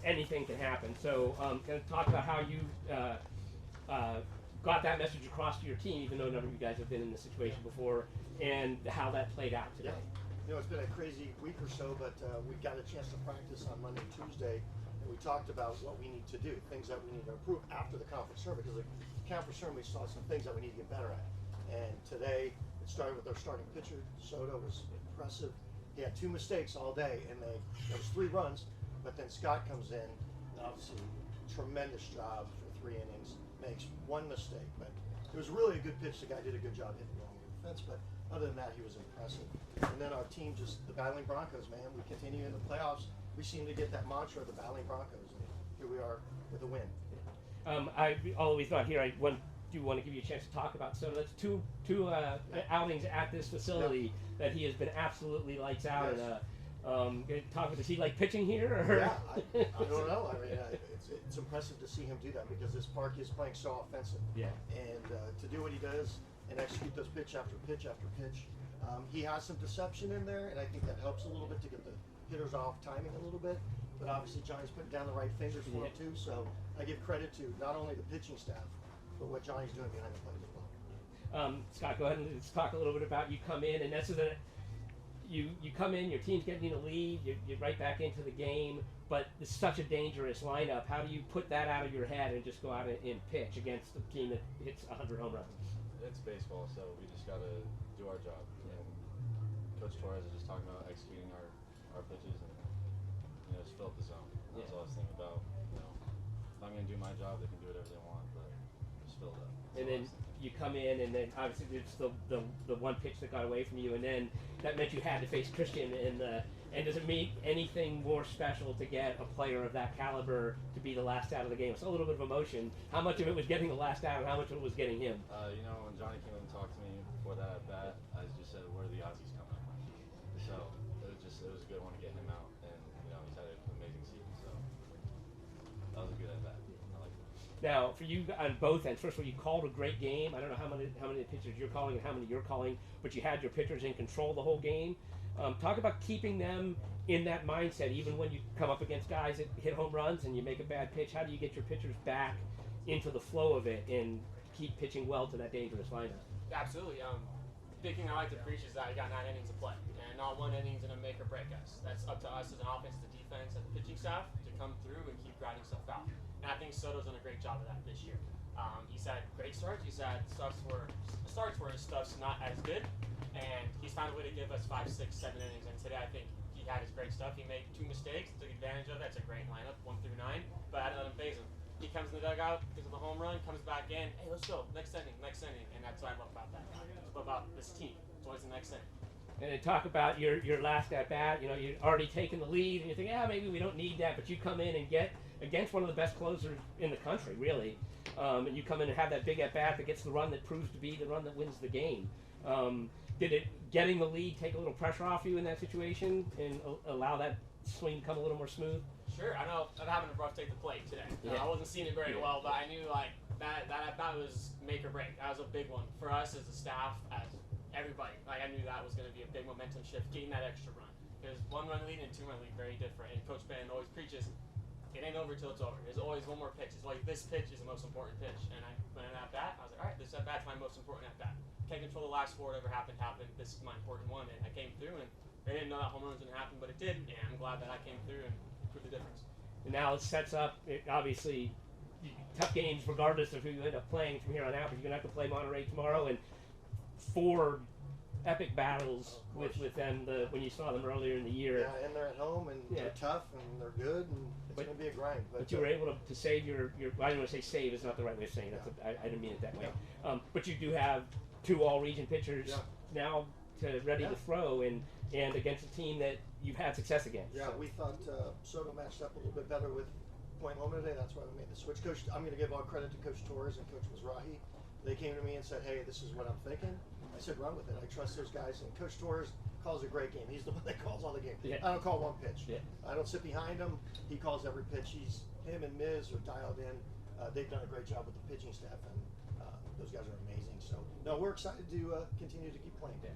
anything can happen. So kind of talk about how you got that message across to your team, even though none of you guys have been in this situation before, and how that played out today. Yeah. It's been a crazy week or so, but we got a chance to practice on Monday and Tuesday, and we talked about what we need to do, things that we need to improve after the conference tournament, because the conference tournament we saw some things that we need to get better at. And today, it started with our starting pitcher. Soto was impressive. He had 2 mistakes all day, and there was 3 runs, but then Scott comes in, obviously, tremendous job for 3 innings, makes 1 mistake, but it was really a good pitch. The guy did a good job hitting along the fence, but other than that, he was impressive. And then our team, just the Battling Broncos, man, we continue in the playoffs. We seem to get that mantra of the Battling Broncos, and here we are with a win. I always thought here I do want to give you a chance to talk about. So that's two outings at this facility that he has been absolutely lights out. Yes. Does he like pitching here? Or? Yeah, I don't know. I mean, it's impressive to see him do that because this park is playing so offensive. Yeah. And to do what he does and execute those pitch after pitch after pitch, he has some deception in there, and I think that helps a little bit to get the hitters off timing a little bit. But obviously, Johnny's putting down the right fingers for him too. So I give credit to not only the pitching staff, but what Johnny's doing behind the plate as well. Scott, go ahead and let's talk a little bit about you come in, and you come in, your team's getting you a lead, you're right back into the game, but it's such a dangerous lineup. How do you put that out of your head and just go out and pitch against a team that hits 100 home runs? It's baseball, so we just got to do our job. And Coach Torres is just talking about executing our pitches and just fill up the zone. That's all I was thinking about. If I'm going to do my job, they can do whatever they want, but just fill it up. And then you come in, and then obviously it's the one pitch that got away from you, and then that meant you had to face Christian. And does it make anything more special to get a player of that caliber to be the last out of the game? It's a little bit of emotion. How much of it was getting the last out, and how much of it was getting him? When Johnny came in and talked to me before that at bat, I just said, "Where are the Aussies coming?" So it was a good one to get him out, and he's had an amazing season. So that was a good at bat. I like it. Now, for you on both ends, first of all, you called a great game. I don't know how many pitchers you're calling and how many you're calling, but you had your pitchers in control the whole game. Talk about keeping them in that mindset, even when you come up against guys that hit home runs and you make a bad pitch. How do you get your pitchers back into the flow of it and keep pitching well to that dangerous lineup? Absolutely. Big thing I like to preach is that you got 9 innings to play, and not one inning's going to make or break us. That's up to us as an offense, the defense, and the pitching staff to come through and keep grinding stuff out. And I think Soto's done a great job of that this year. He's had great starts. He's had starts where his stuff's not as good, and he's found a way to give us 5, 6, 7 innings. And today I think he had his great stuff. He made 2 mistakes, took advantage of it. That's a great lineup, 1 through 9. But I didn't let him phase him. He comes in the dugout because of the home run, comes back in. Hey, let's go. Next inning. And that's what I love about that. About this team. It's always the next inning. And then talk about your last at bat. You're already taking the lead, and you think, maybe we don't need that. But you come in and get against one of the best closers in the country, really. And you come in and have that big at bat that gets the run that proves to be the run that wins the game. Did getting the lead take a little pressure off you in that situation and allow that swing to come a little more smooth? Sure. I know I'm having a rough day at the plate today. I wasn't seeing it very well, but I knew that at bat was make or break. That was a big one for us as a staff, as everybody. I knew that was going to be a big momentum shift, getting that extra run. Because 1-run lead and 2-run lead, very different. And Coach Betten always preaches, it ain't over till it's over. There's always one more pitch. It's like this pitch is the most important pitch. And I went in at bat. I was like, all right, this at bat's my most important at bat. Can't control the last 4. Whatever happened. This is my important one. And I came through, and they didn't know that home run was going to happen, but it did. And I'm glad that I came through and proved the difference. And now it sets up, obviously, tough games regardless of who you end up playing from here on out. But you're going to have to play Monterey tomorrow, and 4 epic battles with them when you saw them earlier in the year. Yeah, and they're at home, and they're tough, and they're good, and it's going to be a grind. But you were able to save your I don't want to say save is not the right way of saying it. I didn't mean it that way. Yeah. But you do have 2 all-region pitchers now ready to throw, and against a team that you've had success against. Yeah, we thought Soto matched up a little bit better with Point Loma today. That's why we made the switch. Coach, I'm going to give all credit to Coach Torres and Coach Mizrahi. They came to me and said, hey, this is what I'm thinking. I said, run with it. I trust those guys. And Coach Torres calls a great game. He's the one that calls all the game. Yeah. I don't call one pitch. Yeah. I don't sit behind him. He calls every pitch. Him and Miz are dialed in. They've done a great job with the pitching staff, and those guys are amazing. So, no, we're excited to continue to keep playing. Yeah.